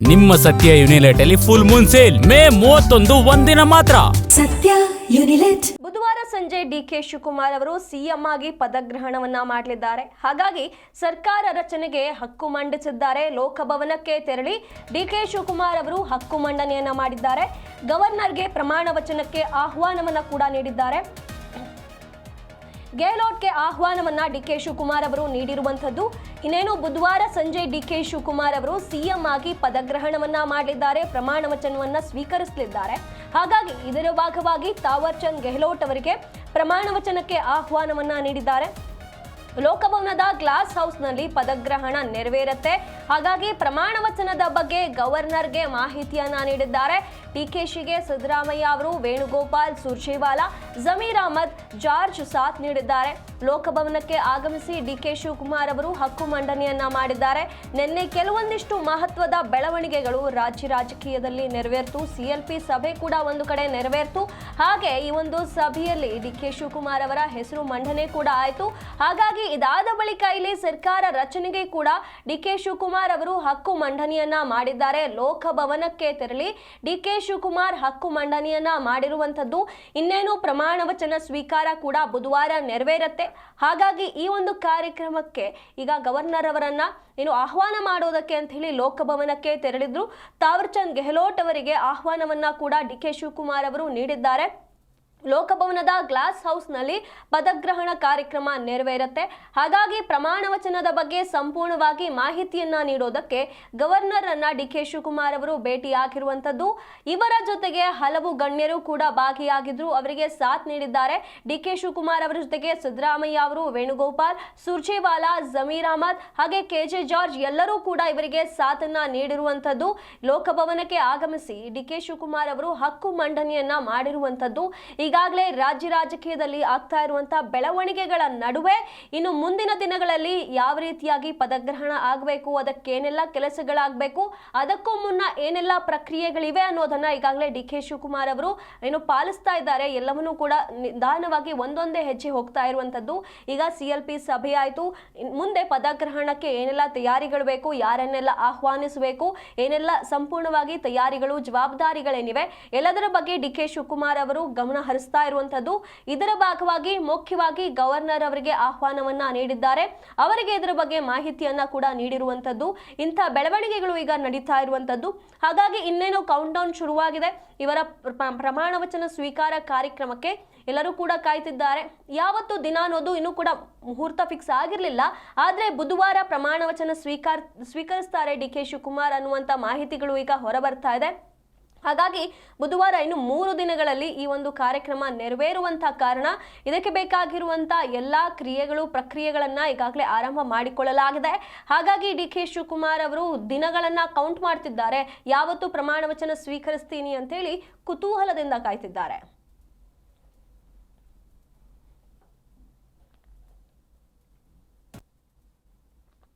ನಿಮ್ಮ ಸತ್ಯ ಯುನಿಲೆಟ್ ಅಲ್ಲಿ ಫುಲ್ ಮೂನ್ ಸೇಲ್ ಮೇ 31 ಒಂದಿನ ಮಾತ್ರ. ಸತ್ಯ ಯುನಿಲೆಟ್. ಬುಧವಾರ ಸಂಜೆ ಡಿಕೆ ಶಿವಕುಮಾರ್ ಅವರು ಸಿಎಂ ಆಗಿ ಪದಗ್ರಹಣವನ್ನ ಮಾಡಲಿದ್ದಾರೆ. ಹಾಗಾಗಿ ಸರ್ಕಾರ ರಚನೆಗೆ ಹಕ್ಕು ಮಂಡಿಸಿದ್ದಾರೆ. ಲೋಕಭವನಕ್ಕೆ ತೆರಳಿ ಡಿಕೆ ಶಿವಕುಮಾರ್ ಅವರು ಹಕ್ಕು ಮಂಡನೆಯನ್ನ ಮಾಡಿದ್ದಾರೆ. ಗವರ್ನರ್ಗೆ ಪ್ರಮಾಣ ವಚನಕ್ಕೆ ಆಹ್ವಾನವನ್ನ ಕೂಡ ನೀಡಿದ್ದಾರೆ. ಗೆಹ್ಲೋಟ್ಗೆ ಆಹ್ವಾನವನ್ನ ಡಿಕೆ ಶಿವಕುಮಾರ್ ಅವರು ನೀಡಿರುವಂತದ್ದು. ಇನ್ನೇನು ಬುಧವಾರ ಸಂಜೆ ಡಿಕೆ ಶಿವಕುಮಾರ್ ಅವರು ಸಿಎಂ ಆಗಿ ಪದಗ್ರಹಣವನ್ನ ಮಾಡಲಿದ್ದಾರೆ, ಪ್ರಮಾಣ ವಚನವನ್ನ ಸ್ವೀಕರಿಸಲಿದ್ದಾರೆ. ಹಾಗಾಗಿ ಇದರ ಭಾಗವಾಗಿ ತಾವರ್ ಚಂದ್ ಗೆಹ್ಲೋಟ್ ಅವರಿಗೆ ಪ್ರಮಾಣ ವಚನಕ್ಕೆ ಆಹ್ವಾನವನ್ನ ನೀಡಿದ್ದಾರೆ. ಲೋಕಭವನದ ಗ್ಲಾಸ್ ಹೌಸ್ನಲ್ಲಿ ಪದಗ್ರಹಣ ನೆರವೇರುತ್ತೆ. ಹಾಗಾಗಿ ಪ್ರಮಾಣ ವಚನದ ಬಗ್ಗೆ ಗವರ್ನರ್ಗೆ ಮಾಹಿತಿಯನ್ನ ನೀಡಿದ್ದಾರೆ. ಡಿಕೆಶಿಗೆ ಸಿದ್ದರಾಮಯ್ಯ ಅವರು, ವೇಣುಗೋಪಾಲ್, ಸುರ್ಜೇವಾಲಾ, ಜಮೀರ್ ಅಹಮದ್, ಜಾರ್ಜ್ ಸಾಥ್ ನೀಡಿದ್ದಾರೆ. ಲೋಕಭವನಕ್ಕೆ ಆಗಮಿಸಿ ಡಿಕೆ ಶಿವಕುಮಾರ್ ಅವರು ಹಕ್ಕು ಮಂಡನೆಯನ್ನ ಮಾಡಿದ್ದಾರೆ. ನಿನ್ನೆ ಕೆಲವೊಂದಿಷ್ಟು ಮಹತ್ವದ ಬೆಳವಣಿಗೆಗಳು ರಾಜ್ಯ ರಾಜಕೀಯದಲ್ಲಿ ನೆರವೇರ್ತು. ಸಿಎಲ್ಪಿ ಸಭೆ ಕೂಡ ಒಂದು ಕಡೆ ನೆರವೇರ್ತು. ಹಾಗೆ ಈ ಒಂದು ಸಭೆಯಲ್ಲಿ ಡಿಕೆ ಶಿವಕುಮಾರ್ ಅವರ ಹೆಸರು ಮಂಡನೆ ಕೂಡ ಆಯಿತು. ಹಾಗಾಗಿ ಇದಾದ ಬಳಿಕ ಇಲ್ಲಿ ಸರ್ಕಾರ ರಚನೆಗೆ ಕೂಡ ಡಿಕೆ ಶಿವಕುಮಾರ್ ಅವರು ಹಕ್ಕು ಮಂಡನೆಯನ್ನ ಮಾಡಿದ್ದಾರೆ. ಲೋಕಭವನಕ್ಕೆ ತೆರಳಿ ಡಿಕೆ ಶಿವಕುಮಾರ್ ಹಕ್ಕು ಮಂಡನೆಯನ್ನ ಮಾಡಿರುವಂತದ್ದು. ಇನ್ನೇನು ಪ್ರಮಾಣ ವಚನ ಸ್ವೀಕಾರ ಕೂಡ ಬುಧವಾರ ನೆರವೇರುತ್ತೆ. ಹಾಗಾಗಿ ಈ ಒಂದು ಕಾರ್ಯಕ್ರಮಕ್ಕೆ ಈಗ ಗವರ್ನರ್ ಅವರನ್ನ ಆಹ್ವಾನ ಮಾಡೋದಕ್ಕೆ ಅಂತ ಹೇಳಿ ಲೋಕಭವನಕ್ಕೆ ತೆರಳಿದ್ರು. ತಾವರ್ ಚಂದ್ ಗೆಹ್ಲೋಟ್ ಅವರಿಗೆ ಆಹ್ವಾನವನ್ನ ಕೂಡ ಡಿಕೆ ಶಿವಕುಮಾರ್ ಅವರು ನೀಡಿದ್ದಾರೆ. ಲೋಕಭವನದ ಗ್ಲಾಸ್ ಹೌಸ್ನಲ್ಲಿ ಪದಗ್ರಹಣ ಕಾರ್ಯಕ್ರಮ ನೆರವೇರುತ್ತೆ. ಹಾಗಾಗಿ ಪ್ರಮಾಣ ವಚನದ ಬಗ್ಗೆ ಸಂಪೂರ್ಣವಾಗಿ ಮಾಹಿತಿಯನ್ನ ನೀಡೋದಕ್ಕೆ ಗವರ್ನರ್ ಅನ್ನ ಡಿಕೆ ಶಿವಕುಮಾರ್ ಅವರು ಭೇಟಿಯಾಗಿರುವಂತದ್ದು. ಇವರ ಜೊತೆಗೆ ಹಲವು ಗಣ್ಯರು ಕೂಡ ಭಾಗಿಯಾಗಿದ್ರು, ಅವರಿಗೆ ಸಾಥ್ ನೀಡಿದ್ದಾರೆ. ಡಿಕೆ ಶಿವಕುಮಾರ್ ಅವರ ಜೊತೆಗೆ ಸಿದ್ದರಾಮಯ್ಯ ಅವರು, ವೇಣುಗೋಪಾಲ್, ಸುರ್ಜೇವಾಲಾ, ಜಮೀರ್ ಅಹಮದ್ ಹಾಗೆ ಕೆಜೆ ಜಾರ್ಜ್ ಎಲ್ಲರೂ ಕೂಡ ಇವರಿಗೆ ಸಾಥನ್ನ ನೀಡಿರುವಂತದ್ದು. ಲೋಕಭವನಕ್ಕೆ ಆಗಮಿಸಿ ಡಿಕೆ ಶಿವಕುಮಾರ್ ಅವರು ಹಕ್ಕು ಮಂಡನೆಯನ್ನ ಮಾಡಿರುವಂತದ್ದು. ಈಗಾಗಲೇ ರಾಜ್ಯ ರಾಜಕೀಯದಲ್ಲಿ ಆಗ್ತಾ ಇರುವಂತಹ ಬೆಳವಣಿಗೆಗಳ ನಡುವೆ ಇನ್ನು ಮುಂದಿನ ದಿನಗಳಲ್ಲಿ ಯಾವ ರೀತಿಯಾಗಿ ಪದಗ್ರಹಣ ಆಗಬೇಕು, ಅದಕ್ಕೇನೆಲ್ಲ ಕೆಲಸಗಳಾಗಬೇಕು, ಅದಕ್ಕೂ ಮುನ್ನ ಏನೆಲ್ಲ ಪ್ರಕ್ರಿಯೆಗಳಿವೆ ಅನ್ನೋದನ್ನ ಈಗಾಗಲೇ ಡಿಕೆ ಶಿವಕುಮಾರ್ ಅವರು ಪಾಲಿಸ್ತಾ ಇದ್ದಾರೆ. ಎಲ್ಲವನ್ನೂ ಕೂಡ ನಿಧಾನವಾಗಿ ಒಂದೊಂದೇ ಹೆಜ್ಜೆ ಹೋಗ್ತಾ ಇರುವಂತದ್ದು. ಈಗ ಸಿಎಲ್ಪಿ ಸಭೆ ಆಯಿತು, ಮುಂದೆ ಪದಗ್ರಹಣಕ್ಕೆ ಏನೆಲ್ಲ ತಯಾರಿಗಳು ಬೇಕು, ಯಾರನ್ನೆಲ್ಲ ಆಹ್ವಾನಿಸಬೇಕು, ಏನೆಲ್ಲ ಸಂಪೂರ್ಣವಾಗಿ ತಯಾರಿಗಳು, ಜವಾಬ್ದಾರಿಗಳೇನಿವೆ ಎಲ್ಲದರ ಬಗ್ಗೆ ಡಿಕೆ ಶಿವಕುಮಾರ್ ಅವರು ಗಮನ ಹರಿಸ್ತಾ ಇರುವಂತದ್ದು. ಇದರ ಭಾಗವಾಗಿ ಮುಖ್ಯವಾಗಿ ಗವರ್ನರ್ ಅವರಿಗೆ ಆಹ್ವಾನವನ್ನ ನೀಡಿದ್ದಾರೆ. ಅವರಿಗೆ ಇದರ ಬಗ್ಗೆ ಮಾಹಿತಿಯನ್ನ ಕೂಡ ನೀಡಿರುವಂತದ್ದು. ಇಂಥ ಬೆಳವಣಿಗೆಗಳು ಈಗ ನಡೀತಾ ಇರುವಂತದ್ದು. ಹಾಗಾಗಿ ಇನ್ನೇನು ಕೌಂಟ್ ಡೌನ್ ಶುರುವಾಗಿದೆ. ಇವರ ಪ್ರಮಾಣ ವಚನ ಸ್ವೀಕಾರ ಕಾರ್ಯಕ್ರಮಕ್ಕೆ ಎಲ್ಲರೂ ಕೂಡ ಕಾಯ್ತಿದ್ದಾರೆ. ಯಾವತ್ತು ದಿನ ಅನ್ನೋದು ಇನ್ನೂ ಕೂಡ ಮುಹೂರ್ತ ಫಿಕ್ಸ್ ಆಗಿರಲಿಲ್ಲ. ಆದ್ರೆ ಬುಧವಾರ ಪ್ರಮಾಣ ವಚನ ಸ್ವೀಕರಿಸ್ತಾರೆ ಡಿಕೆ ಶಿವಕುಮಾರ್ ಅನ್ನುವಂತ ಮಾಹಿತಿಗಳು ಈಗ ಹೊರಬರ್ತಾ ಇದೆ. ಹಾಗಾಗಿ ಬುಧವಾರ ಇನ್ನು 3 ದಿನಗಳಲ್ಲಿ ಈ ಒಂದು ಕಾರ್ಯಕ್ರಮ ನೆರವೇರುವಂತಹ ಕಾರಣ ಇದಕ್ಕೆ ಬೇಕಾಗಿರುವಂತ ಎಲ್ಲಾ ಕ್ರಿಯೆಗಳು, ಪ್ರಕ್ರಿಯೆಗಳನ್ನ ಈಗಾಗಲೇ ಆರಂಭ ಮಾಡಿಕೊಳ್ಳಲಾಗಿದೆ. ಹಾಗಾಗಿ ಡಿಕೆ ಶಿವಕುಮಾರ್ ಅವರು ದಿನಗಳನ್ನ ಕೌಂಟ್ ಮಾಡ್ತಿದ್ದಾರೆ. ಯಾವತ್ತು ಪ್ರಮಾಣ ವಚನ ಸ್ವೀಕರಿಸ್ತೀನಿ ಅಂತೇಳಿ ಕುತೂಹಲದಿಂದ ಕಾಯ್ತಿದ್ದಾರೆ.